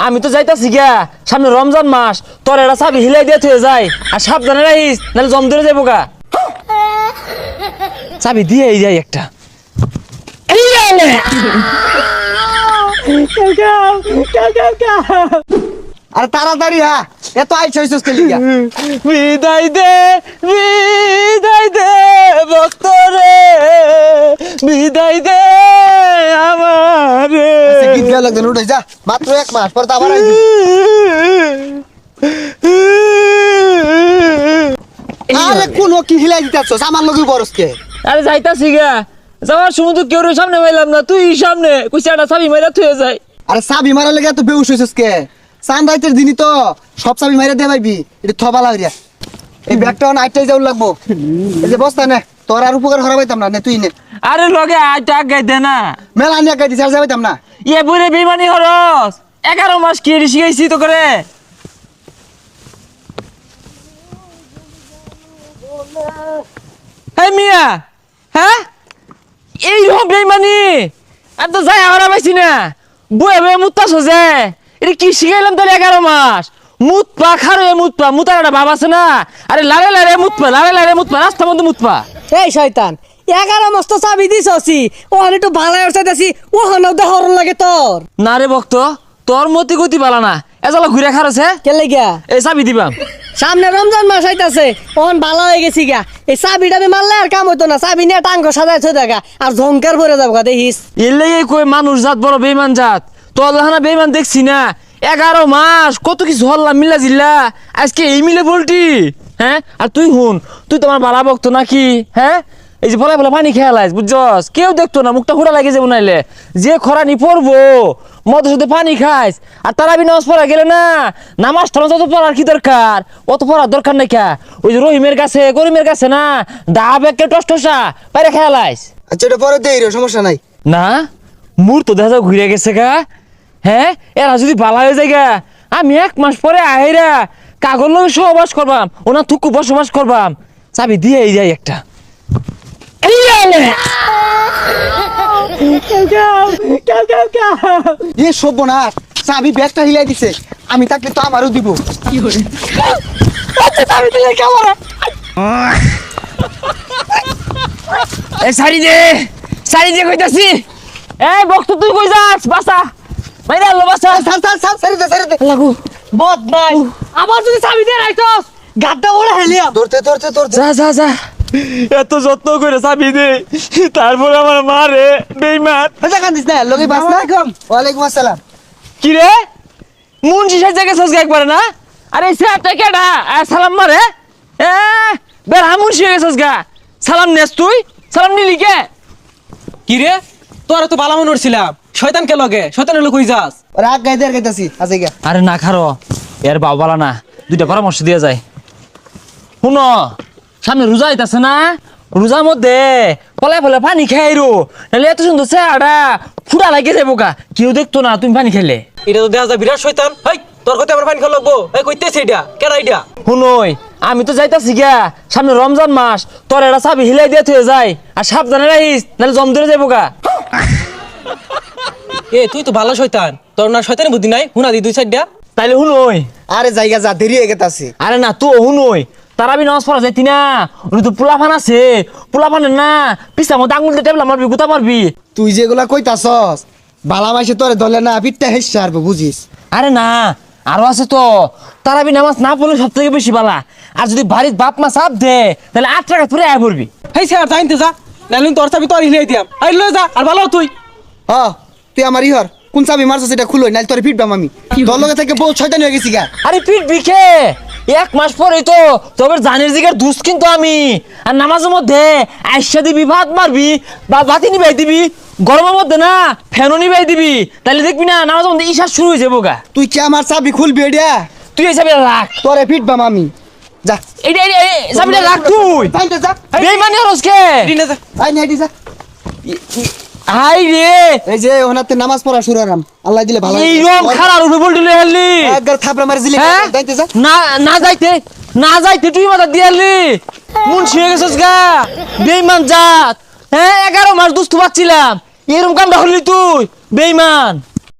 আমি তো যাইতাছি গা, সামনে রমজান মাস, তোর এটা চাবি হিলাই দিয়ে থয়ে যায়, আর সাবধানে রাখিস নাহলে জম ধরে যাবো গা। চাবি দিয়ে যাই একটা। আরে তাড়াতাড়ি হ্যাঁ, এত আইস হইছস কে লিগা? বিদায় দে ভক্ত রে, বিদায় দে আমারে। গীত গাওয়া লাগবে, উঠে যা, মাত্র 1 মাস পর তো আবার আইবি। আরে কোন কি হিলাই দিতাছস আমার লগে বরস কে? আরে যাইতাছি গা, যাওয়ার সময় তো কেউ সামনে পাইলাম না, তুই সামনে কুইসাটা চাবি মাইরা থয়ে যায়। আরে চাবি মারার লেগে এত বেউস হইছস কে? চান রাইতের দিনই তো সব চাবি মাইরা দে পাইবি, এটা থবা লাগিয়া। এই ব্যাগটা নাইটটাই যাও লাগবো, এই যে বস্তা নে, তোর আর উপকার হরাবাইতাম না, নে তুই নে। আরে লগে আইটা আগাই দে না, মেলা নিয়ে গাইতে চার যাবাইতাম না। ইয়ে বুড়ে বেমানি হরস, 11 মাস কি শিখাইছি তো করে। এই মিয়া, হ্যাঁ এই রকম বেমানি আর তো যাই হারা পাইছি না, বয়ে বয়ে মুতাছ যে, এটা কি শিখাইলাম তাহলে 11 মাস? মুতপা খারে মুতপা, মুতার একটা ভাব আছে না? আরে লারে লারে মুতপা, লারে লারে মুতপা, রাস্তা মধ্যে মুতপা। এই শয়তান, 11 মাস তো চাবি দিছছি, ওখানে একটু ভালো চাইতেছি, ওখানেও দেহর লাগে তোর। না রে ভক্ত, তোর মতি গতি বালা না, এজালা ঘুরে খারছে কে লাগিয়া? এই চাবি দিবাম। সামনে রমজান মাস আইতাছে, ওখান ভালো হয়ে গেছি গা, এই চাবি টাবি মারলে আর কাম হইতো না, চাবি নিয়ে টাঙ্গ সাজাই থই দেখা আর ঝংকার ভরে যাবো গা, দেখিস। এর লেগে কই মানুষ জাত বড় বেইমান জাত, তোর লাহানা বেইমান দেখছি না। 11 মাস কত কিছু হল্লা মিল্লা জিল্লা, আজকে এই মিলে বলটি, হ্যাঁ? আর তুই হুন, তুই তোমার বালা ভক্ত নাকি? হ্যাঁ, এই যে বলা বলা পানি খেয়ালাইস, বুঝছস? কেউ দেখতো না, মুখটা ফুটা লাগে যাবো নাইলে। যে খরানি পড়বো মদের সাথে পানি খাইস, আর তারাবি নামাজ পড়া গেলে না, নামাজ টামাজ অত পড়ার কি দরকার? অত পড়ার দরকার নাই কা। ওই যে রহিমের কাছে করিমের কাছে না, ডাব একে টসটসা বাইরে খেয়ালাইস। আচ্ছা এটা পরে দেই রে, সমস্যা নাই। না মুর তো দেখা যাও ঘুরে গেছে গা। হ্যাঁ, এরা যদি বালা হয়ে যায় গা, আমি 1 মাস পরে আইরা কাগজ লগে সহবাস করবাম, ওনা থুকু বসবাস করবাম। চাবি দিয়ে যাই একটা। এ সর্বনাশ, চাবি ব্যাগটা হিলাই দিছে, আমি থাকলে তো আমারও দিব। এই সারি দে কইতাছি। এই বক্ত তুই কই যাস? বাসা মাইরা আলো বাসা। স্যার স্যার স্যার ছেড়ে দে, ছেড়ে দে। লাগু বদ নাই, আবার যদি চাবি দিয়ে রাখছস, গাড্ডা বড় হেলিয়া। ধরতে ধরতে ধরতে। যা এত যত্ন করে চাবি দে, তারপর আমার মা রে বেইমান। আচ্ছা কান্দিস না, লগি বাস না। ওয়ালাইকুম আসসালাম। কি রে মুন্সি সাজা গেছস একবারে না? আরে স্যারটা কেডা? সালাম মারে। এ বেড়া মুন্সি গেছস গা, সালাম নেস তুই? সালাম নিলি কে? কি রে, তোরা তো বালা মনে করছিলাম, শয়তান কে লগে? শয়তানের লোক কই যাস? রাগ গাইতে আর গাইতাছি আছে গা। আরে না খারো, এর বাবালা না, দুইটা পরামর্শ দিয়ে যায়। শুনো, সামনে রোজা আইতাছে না, রোজার মধ্যে ফলে ফলে পানি খাইরো, নাহলে এত সুন্দর চেহারা ফুটা লাগে যাবো গা, কেউ দেখতো না তুমি পানি খাইলে। এটা তো দেখা যায় বিরাট শয়তান। হেই, তোর কইতে আমার পানি খাওয়া লাগবো? এই কইতেছে এটা কেডা এটা? শুনোই, আমি তো যাইতাছি গা, সামনে রমজান মাস, তোর এটা চাবি হিলাই দিয়ে থয়ে যায়, আর সাবধানে রাখিস নাহলে জম ধরে যাবো গা। এ তুই তো ভালো শয়তান, তোর না শয়তানি বুদ্ধি নাই? হুনা দি 2-4টা। তাইলে শুনোই। আরে জায়গা যা, দেরি হয়ে গেতাছে। আরে না তো শুনোই, তারাবি নামাজ পড়া যাইতি না, ওই তো পোলাফান আছে, পোলাফানের না পিছার মধ্যে আঙুল দিয়ে টেবলা মারবি, গুতা মারবি। তুই যেগুলা কইতাছস, বালা মাইসে তোরে ধরলে না পিঠটা হেসে আরবে, বুঝিস? আরে না আরো আছে তো, তারাবি নামাজ না পড়লে সব থেকে বেশি বালা। আর যদি বাড়ির বাপ মা চাপ দে, তাহলে 8 টাকা পুরে আয় পড়বি। হেই স্যার জানতে যা, নাইলে তোর চাবি তোর হিলাই দিয়াম। আই লয়ে যা, আর ভালো তুই। তুই আমার ইহর কোন চাবি মারছস এটা খুলই, নাইলে তোরে পিটবাম আমি। তোর লগে থেকে বহুত শয়তানি হয়ে গেছি গা। আরে পিট বিখে 1 মাস পরেই তো তবে জানির জিগার দুস কিন্তু আমি। আর নামাজের মধ্যে আইসা দিবি, ভাত মারবি বা বাতি নিবাই দিবি, গরমের মধ্যে না ফ্যানও নিবাই দিবি, তাহলে দেখবি না নামাজের মধ্যে ঈশা শুরু হয়ে যাবো গা। তুই কি আমার চাবি খুলবি এটা? তুই এই চাবিটা রাখ, তোরে পিটবাম আমি। যা এইটা চাবিটা রাখ তুই। যাইতে যা। বেইমানি হরসকে। আই নাইটি যা। হাই রে, এই যে ওনাতে নামাজ পড়া শুরু হলাম, আল্লাহ দিলে ভালো। এই রকম খারাপ উপরে বলতে হেললি একবার থাপড়া মারি দিলি। হ্যাঁ? যাইতে যা। না যাইতে তুই মাথা দিয়ালি মুন্সি হয়ে গেছিস গা, বেইমান জাত। হ্যাঁ 11 মাস দুস্থ পাচ্ছিলাম, এরকম কামটা হলি তুই বেইমান।